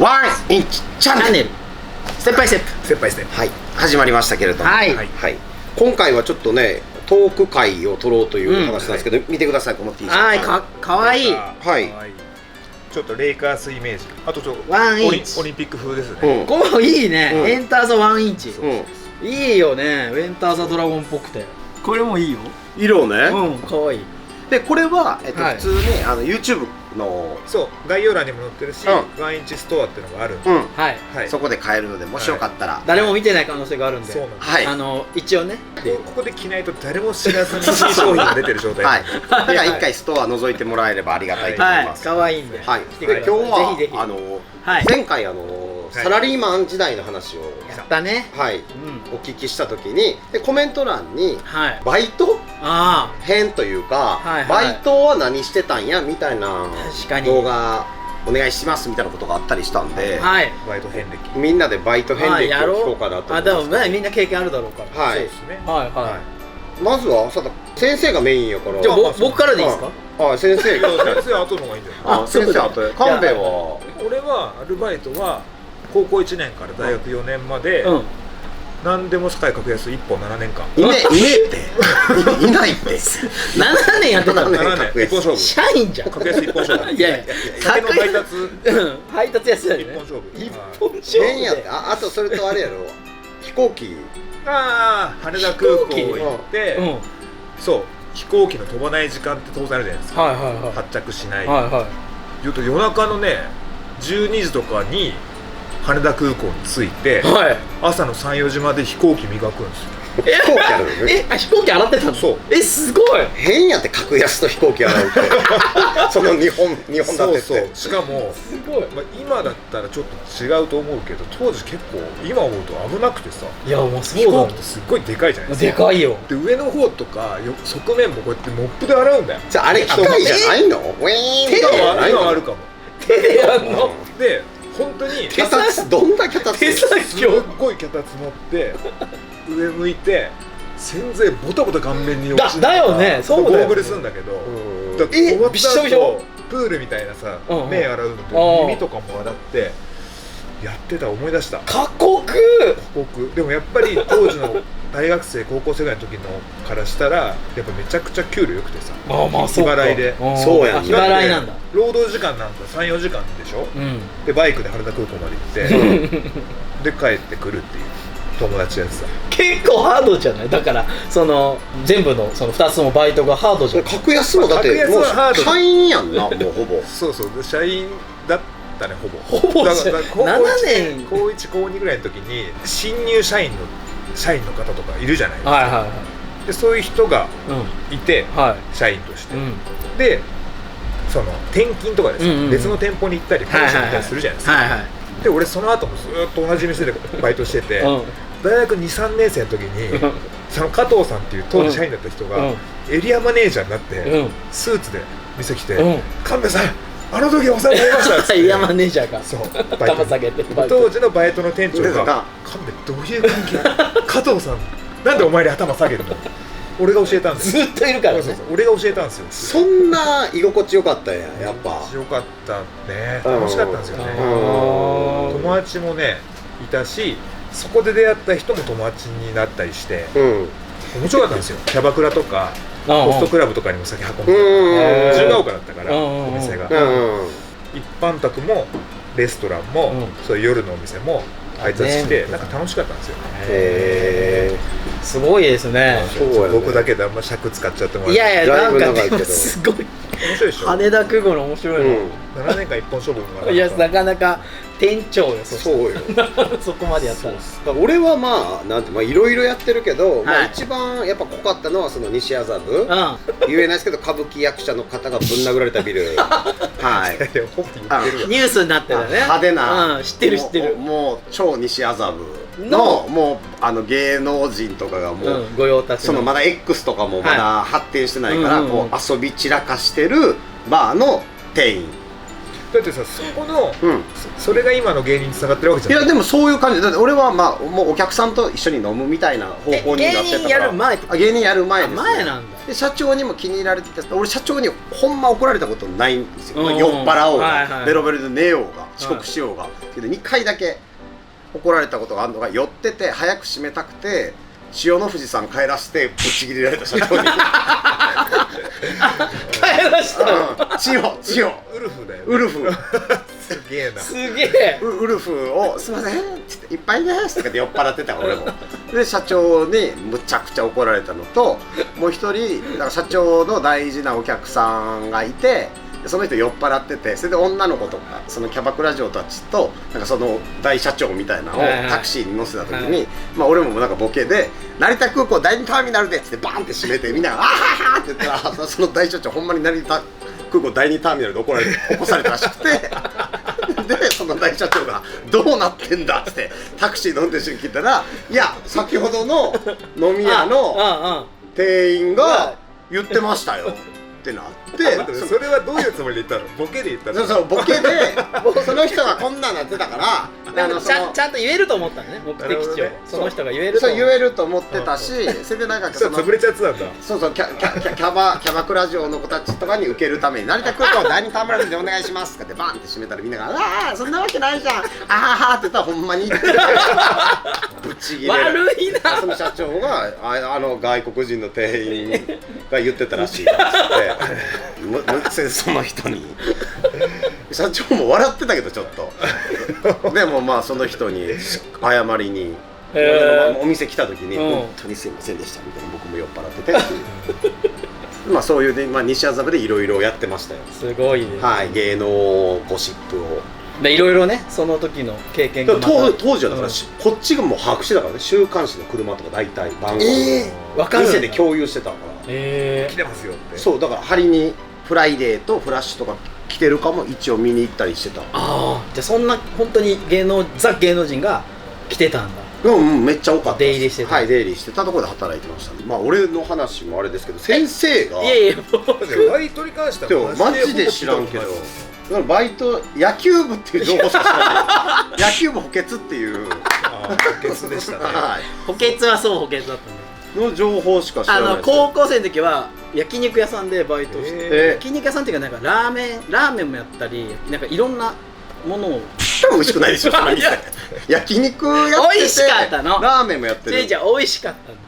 ワンインチチャンネルステップバイステップ。ステップバイステップ。はい始まりましたけれども、はいはい、今回はちょっとねトーク会を取ろうという話なんですけど、見てくださいこの T シャツ。はい、かわいい。はいちょっとレイカースイメージ。あとちょっとワンインチオリンピック風ですね。こういいね、うんエンターザワンインチ、うんいいよね、エンターザドラゴンっぽくてこれもいいよ。色ね、うん、かわいい。でこれは、はい普通ねYouTube の、そう概要欄にも載ってるし、うワンインチストアっていうのがあるんで、うんはい、はい。そこで買えるのでもしよかったら、誰も見てない可能性があるんで、そうなんです。はい一応ねここで着ないと誰も知らずに新商品が出てる状態はいなんで。だから一回ストア覗いてもらえればありがたいと思いはいます。かわいいんで、はい、来てください。今日はぜひぜひはい前回サラリーマン時代の話を、やったね。はい、うん、お聞きした時にでコメント欄にはい、バイトあ編というか、はいはいバイトは何してたんやみたいな確かに動画お願いしますみたいなことがあったりしたんで、あ、はい、バイト遍歴。みんなでバイト遍歴を聞こうかなと思いでもます。ねみんな経験あるだろうから。はい、そうですね。はいはい、はまずはさだ先生がメインやから。じゃあまあ僕からでいいですか。あ先生い。が先生後の方がいいんじゃない？あ先生あと神戸は俺はアルバイトは高校1年から大学4年まで、うん、何でも社会格安1本7年間。いねっていないって7年やってた7の。年7年一本勝負。社員じゃん。格安一本勝負。いやいや酒の配達うん、配達やつだよね。一本勝負。一はい本勝負変やってで。あとそれとあれやろ飛行機ああ羽田空港行って、うん、そう飛行機の飛ばない時間って当然あるじゃないですか。はいはいはい発着しない。はいは言うと夜中のね12時とかに羽田空港に着いて、いはい。朝の3、4時まで飛行機磨くんですよ。飛行機あるのね飛行機洗ってたの。そう。すごい。変やって格安と飛行機洗うってその日本だってそうしかも、すごい。まあ、今だったらちょっと違うと思うけど当時結構今思うと危なくてさいやもう飛行機ってすっごいでかいじゃないですか。でかいよ。で上の方とか側面もこうやってモップで洗うんだよ。じゃああれ機械じゃないのウィーンみたいなのないの今はあるかも。手でやんの。で本当に脚立どんな脚立手作すっ業。ごい脚立持って上向いて洗剤ボタボタ顔面に落ちるだよねそうだよねゴーグルするんだけど、うんだから終わった後びっしょびしょプールみたいなさ、うんうん目洗うのと耳とかも洗ってやってた思い出した。過酷。僕でもやっぱり当時の大学生高校生ぐらいの時のからしたらやっぱめちゃくちゃ給料良くてさ、まあ日払いでそうやん日払いなんだ。労働時間なんか3、4時間でしょ。うん。でバイクで羽田空港まで行ってで帰ってくるっていう友達やつさ。結構ハードじゃない。だからその全部のその2つのバイトがハードじゃない。格安もだって格安もうはハード社員やんなもうほぼそうそうで社員だったねほぼほぼだから高校7 1年年高1高2ぐらいの時に新入社員の方とかいるじゃないですか。はいはでそういう人がいはい。いてうん。はい。社員として、うん。でその転勤とかですね、うんうんうん別の店舗に行ったり会社に行ったりするじゃないですか、はいはい。で俺その後もずっと同じ店でバイトしてて、うん。大学2、3年生の時にその加藤さんっていう当時社員だった人がエリアマネージャーになって、うん。スーツで店来てうん。 「神戸さんあの時お世話になりました」っつってイヤマネージャーがそう頭下げて当時のバイトの店長ですがが「神戸どういう関係加藤さんなんでお前に頭下げるの?」俺が教えたんですずっといるからね。そうそう俺が教えたんですよ。そんな居心地よかったんややっぱよかったね。楽しかったんですよね。うん友達もねいたしそこで出会った人も友達になったりしてうん面白かったんですよ。キャバクラとかホストクラブとかにも酒運んでうん自由が丘だったからうんお店がうん一般宅もレストランもそういう夜のお店も配達してなんか楽しかったんですよね。へすごいですね。そうやね僕だけであんま尺使っちゃってもらっていやいや、だいなんかでもぶ長いけどすごい面白いでしょ。羽田空港の面白いうん7年間一本勝負もの。いや、なかなか店長よ、そそうよそこまでやったら。俺はまあなんてまあいろいろやってるけど、まあはい一番やっぱ濃かったのはその西麻布うん。言えないですけど歌舞伎役者の方がぶん殴られたビルはいいやほぼ言ってるよ。ニュースになってるよね。派手な、うん、知ってる知ってる。もう超西麻布のもう芸能人とかがもう、うん、御用達の。そのまだ X とかもまだ発展してないから、うんうんうんこう遊び散らかしてるバーの店員だってさそこの、うんそれが今の芸人につながってるわけじゃん。いやでもそういう感じだって俺はまあもうお客さんと一緒に飲むみたいな方向になってたから芸人やる前ってあ芸人やる前です、ね、前なんだ。で社長にも気に入られてて俺社長にほんま怒られたことないんですよ、うん酔っ払おうが、はいはいベロベロで寝ようが遅刻しようが、けど2回だけ怒られたことがあるのが酔ってて早く閉めたくて塩の富士山帰らせてぶっちぎれられた社長に帰らしたの。千代ウルフだよ、ね、ウルフすげえな。すげえ。ウルフを「すいません」って言って「いっぱいです」とかで酔っ払ってた俺もで社長にむちゃくちゃ怒られたのともう一人だから社長の大事なお客さんがいてその人酔っ払っててそれで女の子とかそのキャバクラ嬢たちとなんかその大社長みたいなのをタクシーに乗せた時に、まあ俺もなんかボケで「成田空港第2ターミナルで」っつってバンって閉めてみんなが「あはは」って言ったらその大社長ほんまに成田空港第2ターミナルで起こされたらしくてでその大社長が「どうなってんだ」っつってタクシーの運転手に聞いたら「いや先ほどの飲み屋の店員が言ってましたよ」ってなってそれはどういうつもりで言ったの？ボケで言ったの？そうそうボケでその人がこんなんなってたからちゃんと言えると思ったのね、目的地を。その人が言えるとそう言えると思ってたしそれでなんかそ潰れちゃってたんだ。そうそうキャバクラ嬢の子たちとかに受けるために成田空港第2ターミナルでお願いしますってバンって閉めたらみんなが「ああそんなわけないじゃんあはは」って言ったらほんまに言ってぶっちぎれ悪いな。その社長があの外国人の店員が言ってたらしいっつってその人に社長も笑ってたけどちょっとでもまあその人に謝りにお店来た時に本当にすいませんでしたみたいな僕も酔っ払っててっていうまあそういうね、まあ、西麻布でいろいろやってましたよ。すごいね。はい芸能ゴシップをいろいろねその時の経験がまた当時はだから、こっちがもう把握してたからね週刊誌の車とか大体番号わかる店で共有してたから来てますよってそうだから針にフライデーとフラッシュとか来てるかも一応見に行ったりしてた。ああじゃあそんな本当にザ芸能人が来てたんだ。うんめっちゃ多かった出入りしてた。はい出入りしてたところで働いてましたね。まあ俺の話もあれですけど先生がいやいやもうバイトに関してはマジで知らんけどだからバイト野球部っていう情報しか知らない野球部補欠っていう補欠でしたねはい補欠はそう補欠だったんだの情報しか知らないです。高校生の時は焼肉屋さんでバイトして焼肉屋さんっていうかなんかラーメンもやったりなんかいろんなものを多分美味しくないでしょその店焼肉やってて美味しかったのラーメンもやってるじゃあ美味しかったんで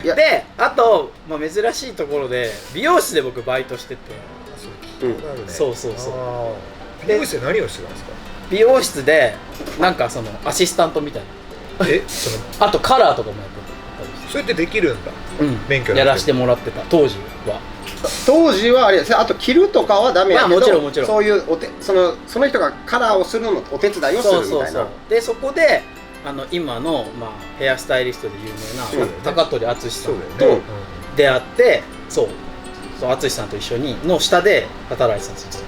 すであと、まあ、珍しいところで美容室で僕バイトしててそうそうそう美容室で何をしてたんですか？美容室でなんかそのアシスタントみたいなあとカラーとかもやってた。それってできるんだ。免許やらせてもらってた当時はあれあと着るとかはダメやけど、まあ、もちろんそういうその人がカラーをするのお手伝いをするみたいな。でそこで今の、まあ、ヘアスタイリストで有名な高取敦さんと出会ってそう敦さんと一緒にの下で働いてたんですよ。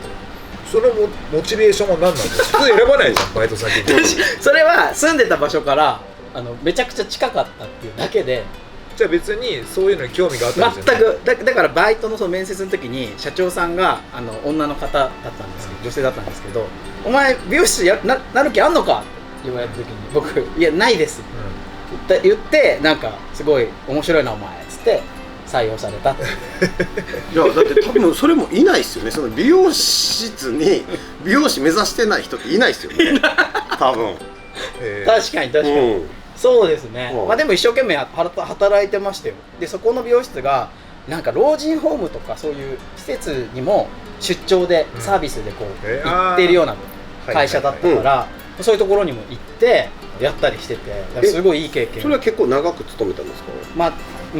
そのモチベーションは何なんですか？普通選ばないじゃんバイト先にそれは住んでた場所からめちゃくちゃ近かったっていうだけでじゃあ別にそういうのに興味があったんですよね。全くだからバイトのその面接の時に社長さんが女の方だったんですけど女性だったんですけど「お前美容師なる気あんのか?」って言われた時に僕「いやないです」って言ってなんかすごい面白いなお前っつって採用されたっていやだって多分それもいないっすよね。その美容室に美容師目指してない人っていないっすよね多分確かに、そうですね、まあでも一生懸命働いてましたよ。でそこの美容室がなんか老人ホームとかそういう施設にも出張でサービスでこう行ってるような会社だったからそういうところにも行ってやったりしててすごいいい経験。それは結構長く勤めたんですか？まあ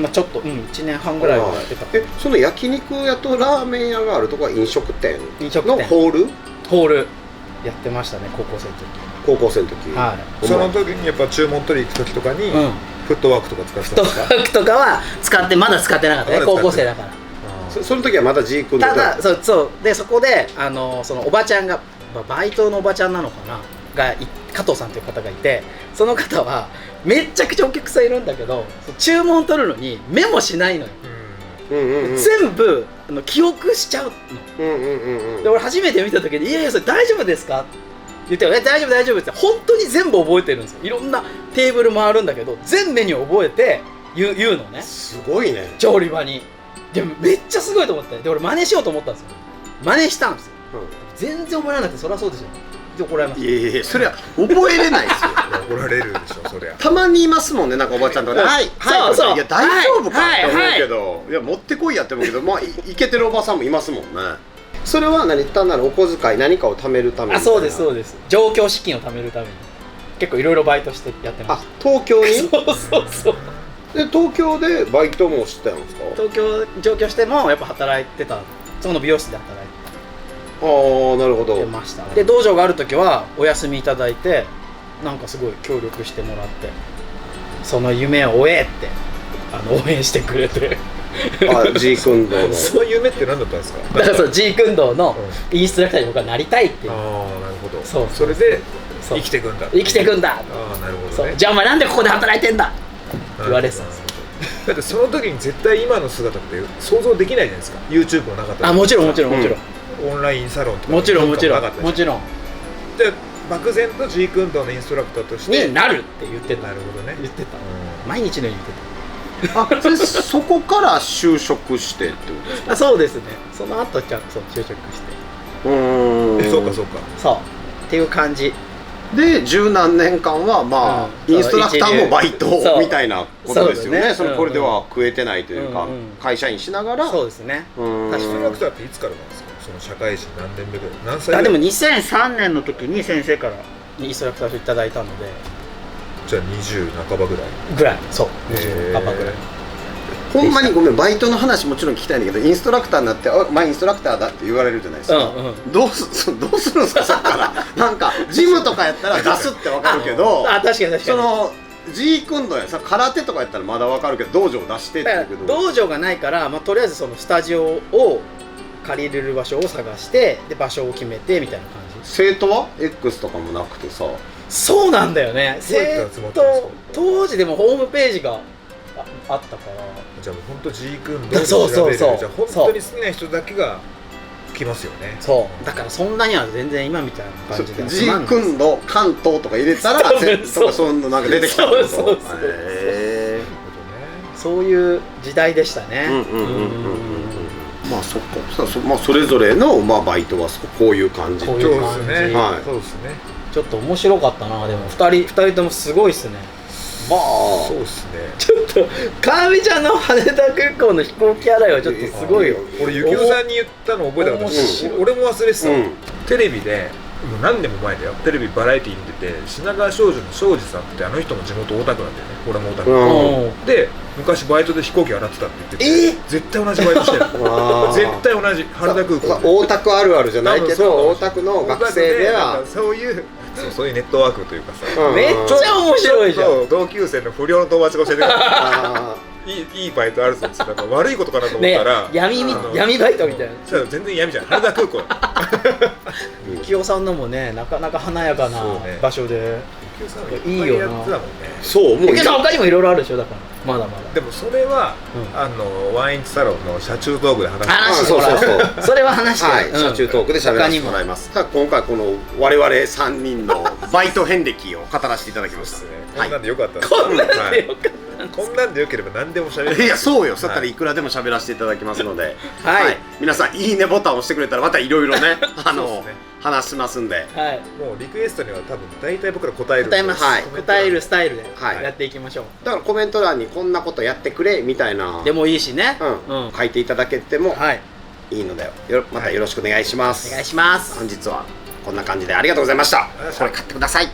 ちょっと1年半ぐらいはやってた。その焼肉屋とラーメン屋があるとこは飲食店のホールやってましたね高校生の時。はい、その時にやっぱ注文取り行く時とかに、フットワークとか使ってたんですか？フットワークとかはまだ使ってなかったね高校生だから。その時はまだジークンでただそうでそこでそのおばちゃんがバイトのおばちゃんなのかなが加藤さんという方がいてその方はめっちゃくちゃお客さんいるんだけど注文取るのにメモしないのよ。全部記憶しちゃうの、で俺初めて見た時に「いやいやそれ大丈夫ですか?」って言って「大丈夫大丈夫」って本当に全部覚えてるんですよ。いろんなテーブル回るんだけど全メニュー覚えて言うのね、すごいね。調理場に。でもめっちゃすごいと思って、で俺真似しようと思ったんですよ。真似したんですよ、全然覚えられなくて、そりゃそうでしょで怒られました。いやいやそれは覚えれないですよ怒られるでしょそりゃ。たまにいますもんね、なんかおばちゃんとかで「はいはい」いや大丈夫かって思うけど、いや持ってこいやって思うけど、まあイケてるおばさんもいますもんね。それは単なるお小遣い何かを貯めるために？そうですそうです。上京資金を貯めるために結構いろいろバイトしてやってました。東京に？そうで東京でバイトもしてたんですか？東京上京してもやっぱ働いてた、その美容室で働いなるほど。てました。で道場がある時はお休みいただいて、なんかすごい協力してもらって、その夢を追えって応援してくれてジークンドーのその夢って何だったんですか？だからそうジークンドーのインストラクターに僕はなりたいっていう。ああなるほど。そうそれで生きていくんだ。生きていくんだ。ああなるほどね。じゃあお前なんでここで働いてんだ言われてたんですよ。だってその時に絶対今の姿って想像できないじゃないですか。 YouTube もなかった。もちろんもちろんもちろん、オンラインサロンとかもちろんもちろんなかったもちろんで漠然とジークンドーのインストラクターとしてになるって言ってた。なるほどね。言ってた、毎日のように言ってた。そこから就職してってことですか？そうですね。その後ちゃんと就職してそうかそうか。そうっていう感じで十何年間はまあ、インストラクターもバイトみたいなことですよね。それこれでは食えてないというか、会社員しながら。そうですね。インストラクターっていつからなんですか？その社会人何年目ぐらい、何歳ぐらい？でも2003年の時に先生からインストラクターをいただいたので、じゃあ20半ばぐらいそう20半ばぐらい。ほんまにごめん、バイトの話もちろん聞きたいんだけど、インストラクターになってインストラクターだって言われるじゃないですか、どうするんですか？さっきからなんかジムとかやったら出すって分かるけど確かにそのジークンドーやさ、空手とかやったらまだ分かるけど道場出してって言うけど、道場がないから、とりあえずそのスタジオを借りれる場所を探して、で場所を決めてみたいな感じ。生徒は X とかもなくてさ。そうなんだよね。生徒当時でもホームページがあったから、じゃあ本当ジークンドーを調べる。じゃあ本当に好きな人だけが来ますよね。そうだからそんなには全然今みたいな感じでジークンドー関東とか入れたらそんななんか出てきたってこと。そういう時代でしたね。まあそっか、まあそれぞれのバイトはこういう感じ。こういう感じ。そうですね。ちょっと面白かったな。でも2人ともすごいっすね。まあそうですね。ちょっと川見ちゃんの羽田空港の飛行機洗いはちょっとすごいよ。俺ゆきおさんに言ったの覚えたから、俺も忘れてた。テレビでもう何年も前だよ、テレビバラエティーに出て、品川庄司の庄司さんってあの人も地元大田区なんだよね。俺も大田区で昔バイトで飛行機洗ってたって言ってて、絶対同じバイトしてる。絶対同じ羽田空港。大田区あるあるじゃないけど、大田区の学生ではそういうネットワークというかさ、めっちゃ面白いじゃん。同級生の不良の友達が教えてくれた。いいバイトあるぞって、なんか悪いことかなと思ったら、闇バイトみたいな。全然闇じゃん。羽田空港。ゆきおさんのもね、なかなか華やかな場所でいいよな。そう、ゆきおさん他にもいろいろあるでしょ。だからまだまだ。でもそれはワインサロンの車中トークで話してもらう。それは話して、車中トークで喋らせてもらいます。今回この我々3人のバイト遍歴を語らせていただきました。こんなんでよかったです。こんなんでよかった。こんなんでよければ何でも喋れる。いやそうよ、そったらいくらでも喋らせていただきますので、皆さんいいねボタンを押してくれたらまたいろいろね話しますんで、もうリクエストには多分大体僕ら答える答えるスタイルでやっていきましょう。だからコメント欄にこんなことやってくれみたいなでもいいしね、書いていただけてもいいので、またよろしくお願いします。お願いします。本日はこんな感じでありがとうございました。これ買ってください。